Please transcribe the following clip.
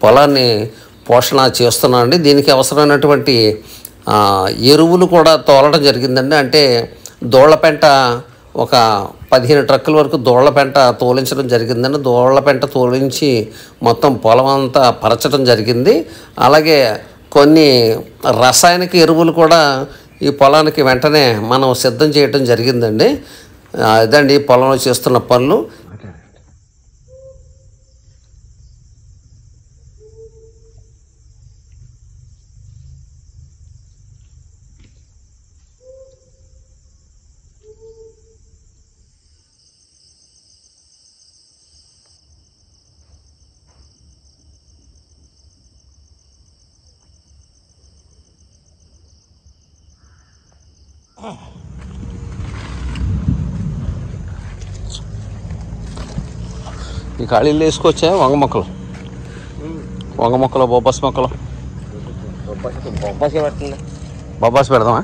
పొలాన్ని పోషణ చేస్తున్నానండి. దీనికి అవసరమైనటువంటి ఎరువులు కూడా తోలడం జరిగిందండి. అంటే దోళ్లపెంట ఒక 15 ట్రక్కుల వరకు దోళ్లపెంట తోలించడం జరిగిందండి. దోళ్లపెంట తోలించి మొత్తం పొలం అంతా పరచడం జరిగింది. అలాగే కొన్ని రసాయనిక ఎరువులు కూడా ఈ పొలానికి వెంటనే మనం సిద్ధం చేయడం జరిగిందండి. ఇదండి పొలంలో చేస్తున్న పనులు. ఈ ఖాళీలు వేసుకొచ్చా వంగ మొక్కలు బొబ్బాస్ మొక్కలు బొబ్బాసి పెట్టండి. బొబ్బాస్ పెడదామా?